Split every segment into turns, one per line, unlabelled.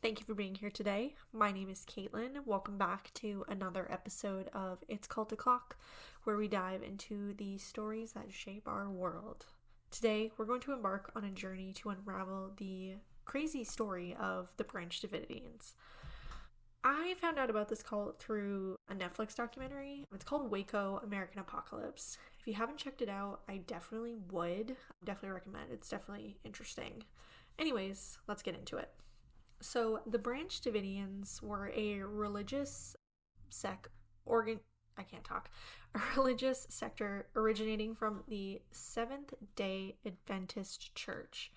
Thank you for being here today. My name is Caitlin. Welcome back to another episode of It's Cult O'Clock, where we dive into the stories that shape our world. Today, we're going to embark on a journey to unravel the crazy story of the Branch Davidians. I found out about this cult through a Netflix documentary. It's called Waco, American Apocalypse. If you haven't checked it out, I definitely would. Definitely recommend. It's definitely interesting. Anyways, let's get into it. So, the Branch Davidians were a religious religious sector originating from the Seventh-day Adventist Church.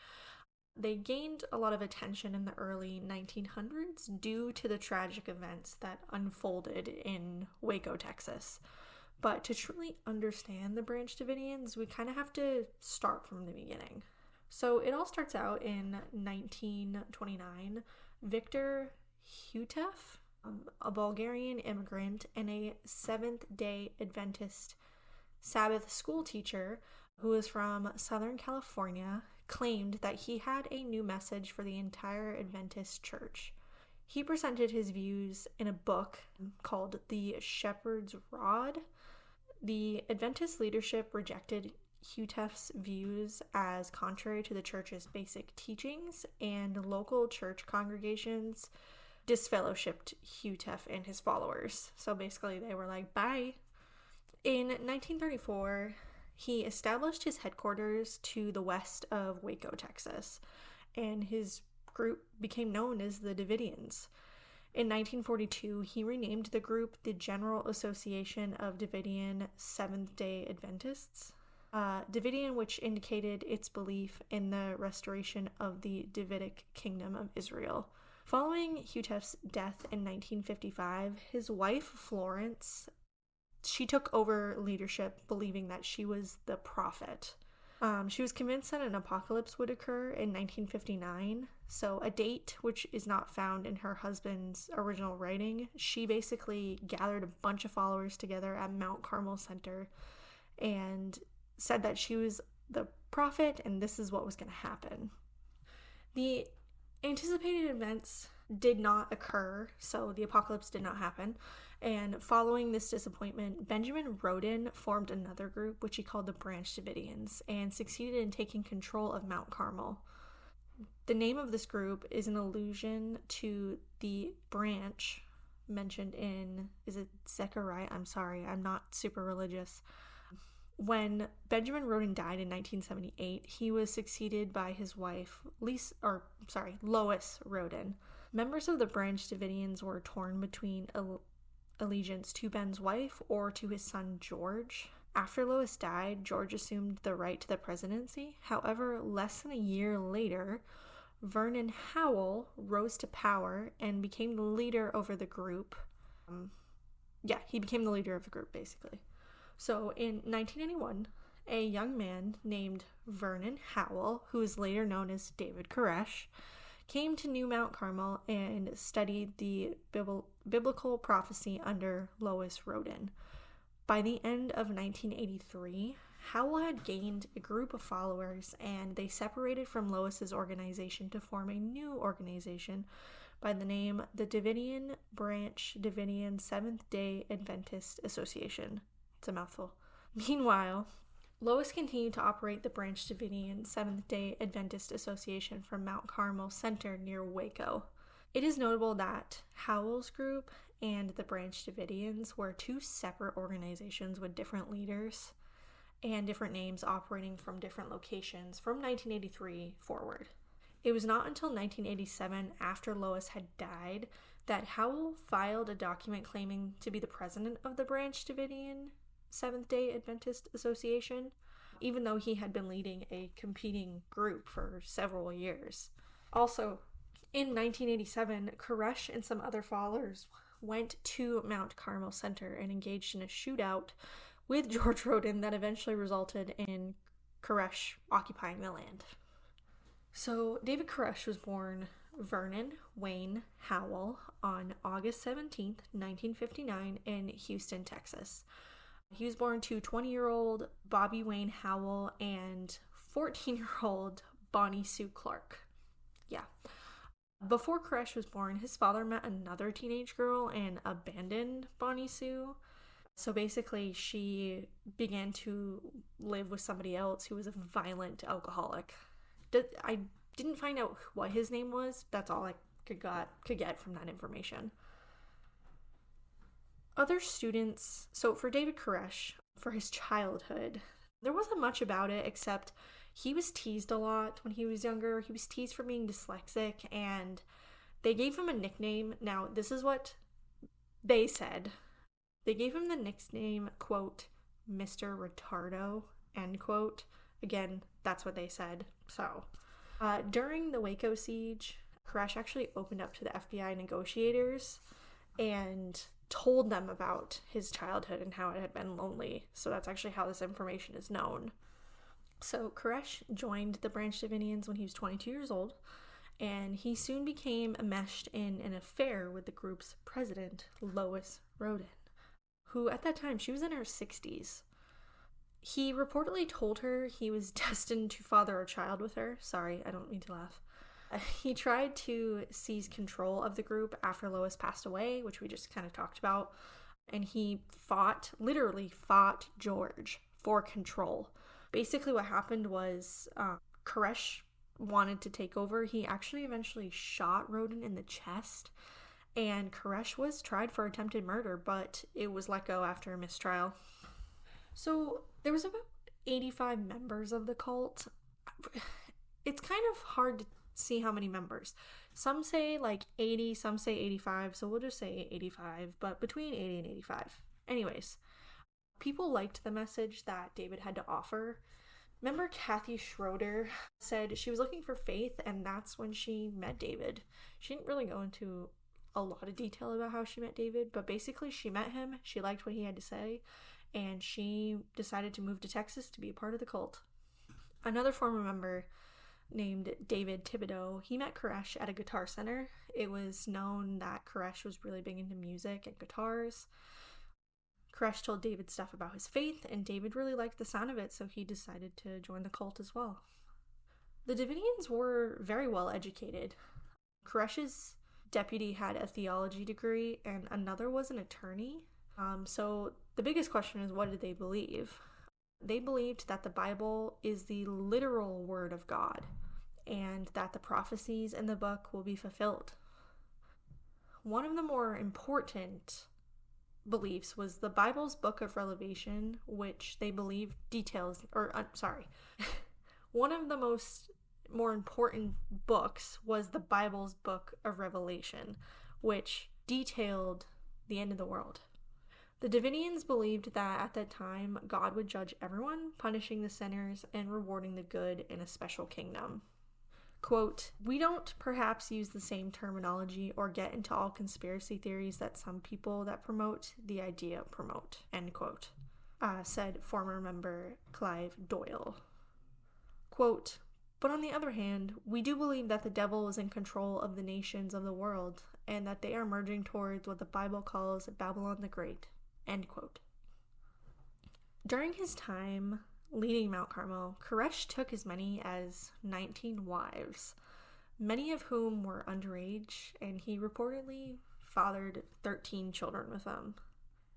They gained a lot of attention in the early 1900s due to the tragic events that unfolded in Waco, Texas. But to truly understand the Branch Davidians, we kind of have to start from the beginning. So it all starts out in 1929. Victor Hutef, a Bulgarian immigrant and a Seventh-day Adventist Sabbath school teacher who was from Southern California, claimed that he had a new message for the entire Adventist church. He presented his views in a book called The Shepherd's Rod. The Adventist leadership rejected Hutef's views as contrary to the church's basic teachings, and local church congregations disfellowshipped Hutef and his followers. So basically they were like, bye. In 1934, he established his headquarters to the west of Waco, Texas, and his group became known as the Davidians. In 1942, he renamed the group the General Association of Davidian Seventh-day Adventists. Davidian, which indicated its belief in the restoration of the Davidic Kingdom of Israel. Following Hutef's death in 1955, his wife, Florence, she took over leadership, believing that she was the prophet. She was convinced that an apocalypse would occur in 1959, so a date which is not found in her husband's original writing. She basically gathered a bunch of followers together at Mount Carmel Center and said that she was the prophet and this is what was going to happen. The anticipated events did not occur, so the apocalypse did not happen. And following this disappointment, Benjamin Roden formed another group, which he called the Branch Davidians, and succeeded in taking control of Mount Carmel. The name of this group is an allusion to the branch mentioned in, is it Zechariah? I'm sorry, I'm not super religious. When Benjamin Roden died in 1978, he was succeeded by his wife, Lois Roden. Members of the Branch Davidians were torn between allegiance to Ben's wife or to his son George. After Lois died, George assumed the right to the presidency. However, less than a year later, Vernon Howell rose to power and became the leader over the group. He became the leader of the group, basically. So in 1981, a young man named Vernon Howell, who is later known as David Koresh, came to New Mount Carmel and studied the biblical prophecy under Lois Roden. By the end of 1983, Howell had gained a group of followers, and they separated from Lois's organization to form a new organization by the name the Branch Davidian Seventh-day Adventist Association. It's a mouthful. Meanwhile, Lois continued to operate the Branch Davidian Seventh-day Adventist Association from Mount Carmel Center near Waco. It is notable that Howell's group and the Branch Davidians were two separate organizations with different leaders and different names operating from different locations from 1983 forward. It was not until 1987, after Lois had died, that Howell filed a document claiming to be the president of the Branch Davidian Seventh-day Adventist Association, even though he had been leading a competing group for several years. Also, in 1987, Koresh and some other followers went to Mount Carmel Center and engaged in a shootout with George Roden that eventually resulted in Koresh occupying the land. So, David Koresh was born Vernon Wayne Howell on August 17th, 1959 in Houston, Texas. He was born to 20-year-old Bobby Wayne Howell and 14-year-old Bonnie Sue Clark. Yeah. Before Koresh was born, his father met another teenage girl and abandoned Bonnie Sue. So basically, she began to live with somebody else who was a violent alcoholic. I didn't find out what his name was. That's all I could get from that information. Other students, so for David Koresh, for his childhood, there wasn't much about it except he was teased a lot when he was younger. He was teased for being dyslexic, and they gave him a nickname. Now, this is what they said. They gave him the nickname, quote, Mr. Retardo, end quote. Again, that's what they said. So, during the Waco siege, Koresh actually opened up to the FBI negotiators and told them about his childhood and how it had been lonely. So that's actually how this information is known. So Koresh joined the Branch Davidians when he was 22 years old, and he soon became enmeshed in an affair with the group's president, Lois Roden, who at that time, she was in her 60s. He reportedly told her he was destined to father a child with her. Sorry, I don't mean to laugh. He tried to seize control of the group after Lois passed away, which we just kind of talked about. And he literally fought George for control. Basically what happened was Koresh wanted to take over. He actually eventually shot Roden in the chest. And Koresh was tried for attempted murder, but it was let go after a mistrial. So there was about 85 members of the cult. It's kind of hard to see how many members. Some say like 80, some say 85, so we'll just say 85, but between 80 and 85. Anyways, people liked the message that David had to offer. Remember Kathy Schroeder said she was looking for faith, and that's when she met David. She didn't really go into a lot of detail about how she met David, but basically she met him, she liked what he had to say, and she decided to move to Texas to be a part of the cult. Another former member named David Thibodeau, he met Koresh at a guitar center. It was known that Koresh was really big into music and guitars. Koresh told David stuff about his faith, and David really liked the sound of it, so he decided to join the cult as well. The Davidians were very well educated. Koresh's deputy had a theology degree, and another was an attorney. So the biggest question is, what did they believe? They believed that the Bible is the literal word of God, and that the prophecies in the book will be fulfilled. One of the more important beliefs was the Bible's book of Revelation, which they believed one of the more important books was the Bible's book of Revelation, which detailed the end of the world. The Davidians believed that at that time, God would judge everyone, punishing the sinners and rewarding the good in a special kingdom. Quote, "We don't perhaps use the same terminology or get into all conspiracy theories that some people that promote the idea promote," end quote, said former member Clive Doyle. Quote, "But on the other hand, we do believe that the devil is in control of the nations of the world and that they are merging towards what the Bible calls Babylon the Great," end quote. During his time leading Mount Carmel, Koresh took as many as 19 wives, many of whom were underage, and he reportedly fathered 13 children with them.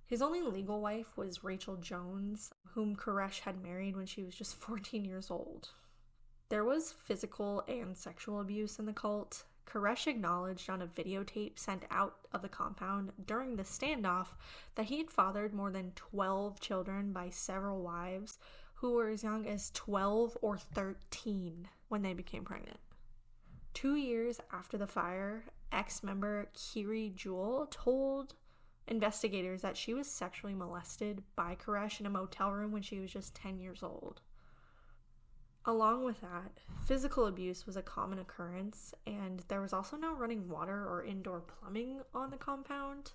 His only legal wife was Rachel Jones, whom Koresh had married when she was just 14 years old. There was physical and sexual abuse in the cult. Koresh acknowledged on a videotape sent out of the compound during the standoff that he had fathered more than 12 children by several wives who were as young as 12 or 13 when they became pregnant. 2 years after the fire, ex-member Kiri Jewell told investigators that she was sexually molested by Koresh in a motel room when she was just 10 years old. Along with that, physical abuse was a common occurrence, and there was also no running water or indoor plumbing on the compound.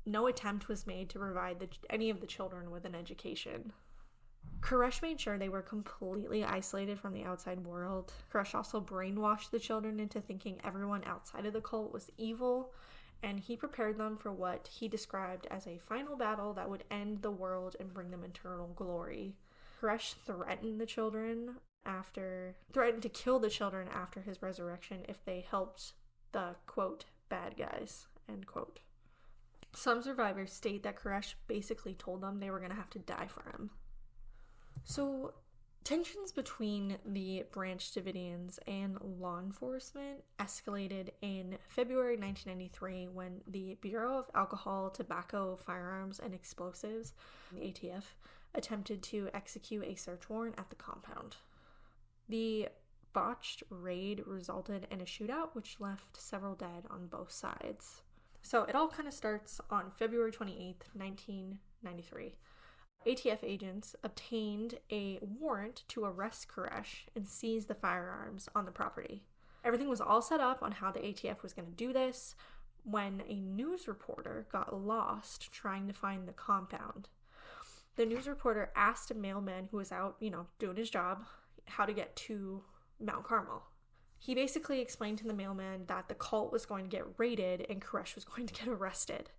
No attempt was made to provide any of the children with an education. Koresh made sure they were completely isolated from the outside world. Koresh also brainwashed the children into thinking everyone outside of the cult was evil, and he prepared them for what he described as a final battle that would end the world and bring them eternal glory. Koresh threatened to kill the children after his resurrection if they helped the, quote, bad guys, end quote. Some survivors state that Koresh basically told them they were going to have to die for him. So, tensions between the Branch Davidians and law enforcement escalated in February 1993 when the Bureau of Alcohol, Tobacco, Firearms, and Explosives, the ATF, attempted to execute a search warrant at the compound. The botched raid resulted in a shootout which left several dead on both sides. So it all kind of starts on February 28th, 1993. ATF agents obtained a warrant to arrest Koresh and seize the firearms on the property. Everything was all set up on how the ATF was going to do this when a news reporter got lost trying to find the compound. The news reporter asked a mailman who was out, doing his job, how to get to Mount Carmel. He basically explained to the mailman that the cult was going to get raided and Koresh was going to get arrested.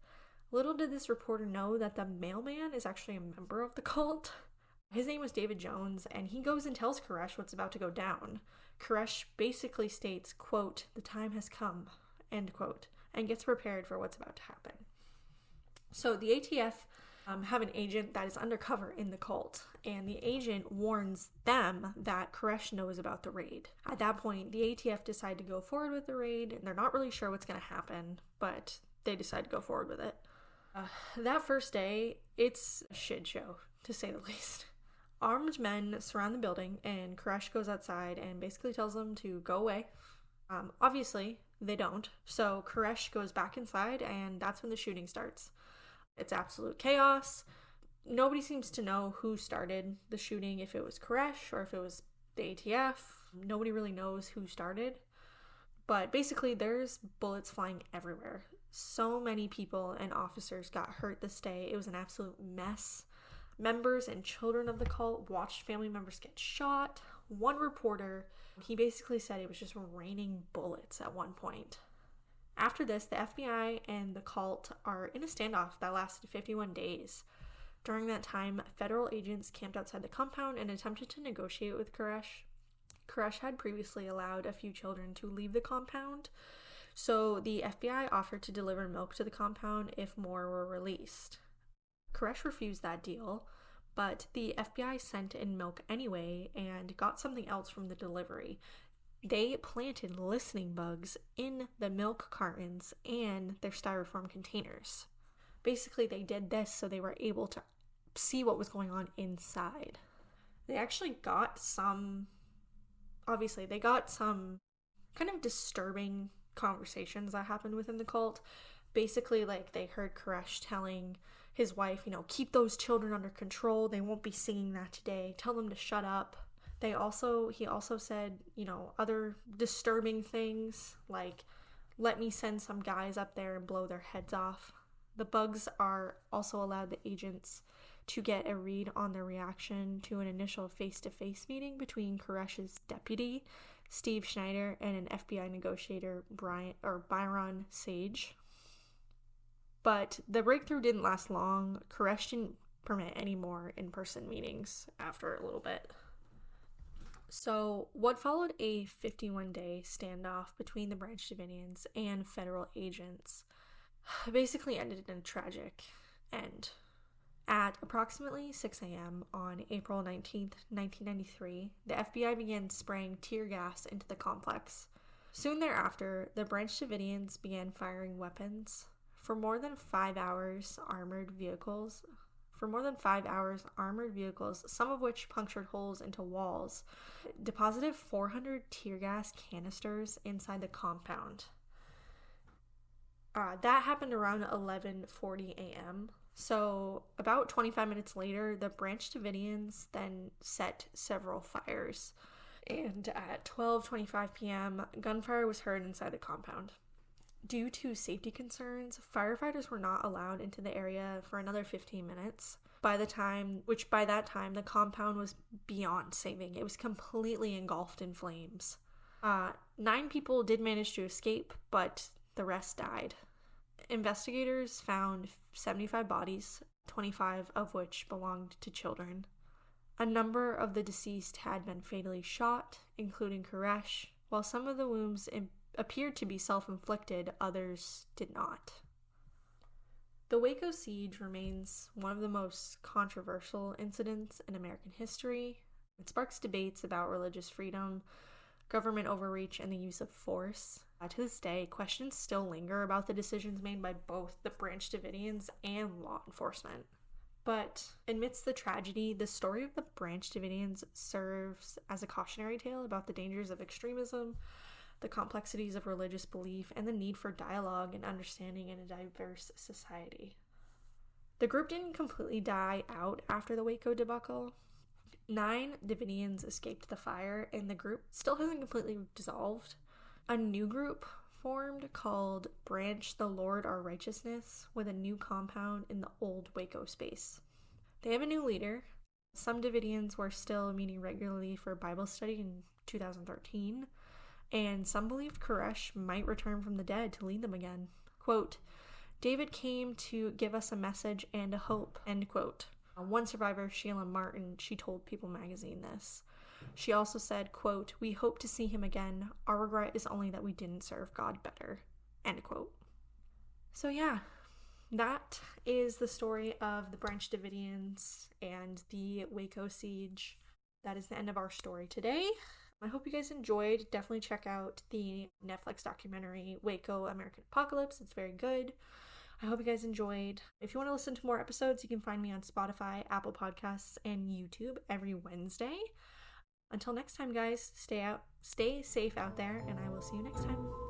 Little did this reporter know that the mailman is actually a member of the cult. His name was David Jones, and he goes and tells Koresh what's about to go down. Koresh basically states, quote, "The time has come," end quote, and gets prepared for what's about to happen. So the ATF have an agent that is undercover in the cult, and the agent warns them that Koresh knows about the raid. At that point, the ATF decide to go forward with the raid, and they're not really sure what's going to happen, but they decide to go forward with it. That first day, it's a shit show, to say the least. Armed men surround the building, and Koresh goes outside and basically tells them to go away. Obviously, they don't, so Koresh goes back inside, and that's when the shooting starts. It's absolute chaos. Nobody seems to know who started the shooting, if it was Koresh or if it was the ATF. Nobody really knows who started. But basically, there's bullets flying everywhere. So many people and officers got hurt this day. It was an absolute mess. Members and children of the cult watched family members get shot. One reporter, he basically said it was just raining bullets at one point. After this, the FBI and the cult are in a standoff that lasted 51 days. During that time, federal agents camped outside the compound and attempted to negotiate with Koresh. Koresh had previously allowed a few children to leave the compound, so the FBI offered to deliver milk to the compound if more were released. Koresh refused that deal, but the FBI sent in milk anyway and got something else from the delivery. They planted listening bugs in the milk cartons and their styrofoam containers. Basically, they did this so they were able to see what was going on inside. They actually got some kind of disturbing conversations that happened within the cult. Basically, they heard Koresh telling his wife, keep those children under control. They won't be singing that today. Tell them to shut up. He also said, other disturbing things, like, let me send some guys up there and blow their heads off. The bugs are also allowed the agents to get a read on their reaction to an initial face-to-face meeting between Koresh's deputy, Steve Schneider, and an FBI negotiator, Byron Sage. But the breakthrough didn't last long. Koresh didn't permit any more in-person meetings after a little bit. So, what followed a 51-day standoff between the Branch Davidians and federal agents basically ended in a tragic end. At approximately 6 a.m. on April 19th, 1993, the FBI began spraying tear gas into the complex. Soon thereafter, the Branch Davidians began firing weapons. For more than 5 hours, armored vehicles, some of which punctured holes into walls, deposited 400 tear gas canisters inside the compound. That happened around 11:40 a.m. So about 25 minutes later, the Branch Davidians then set several fires. And at 12:25 p.m., gunfire was heard inside the compound. Due to safety concerns, firefighters were not allowed into the area for another 15 minutes. By that time, the compound was beyond saving. It was completely engulfed in flames. 9 people did manage to escape, but the rest died. Investigators found 75 bodies, 25 of which belonged to children. A number of the deceased had been fatally shot, including Koresh, while some of the wounds appeared to be self-inflicted, others did not. The Waco siege remains one of the most controversial incidents in American history. It sparks debates about religious freedom, government overreach, and the use of force. To this day, questions still linger about the decisions made by both the Branch Davidians and law enforcement. But amidst the tragedy, the story of the Branch Davidians serves as a cautionary tale about the dangers of extremism, the complexities of religious belief, and the need for dialogue and understanding in a diverse society. The group didn't completely die out after the Waco debacle. 9 Davidians escaped the fire, and the group still hasn't completely dissolved. A new group formed called Branch the Lord Our Righteousness, with a new compound in the old Waco space. They have a new leader. Some Davidians were still meeting regularly for Bible study in 2013, and some believed Koresh might return from the dead to lead them again. Quote, "David came to give us a message and a hope," end quote. One survivor, Sheila Martin, she told People magazine this. She also said, quote, "We hope to see him again. Our regret is only that we didn't serve God better," end quote. So yeah, that is the story of the Branch Davidians and the Waco siege. That is the end of our story today. I hope you guys enjoyed. Definitely check out the Netflix documentary Waco American Apocalypse. It's very good. I hope you guys enjoyed. If you want to listen to more episodes, you can find me on Spotify, Apple Podcasts, and YouTube every Wednesday. Until next time, guys, stay safe out there, and I will see you next time.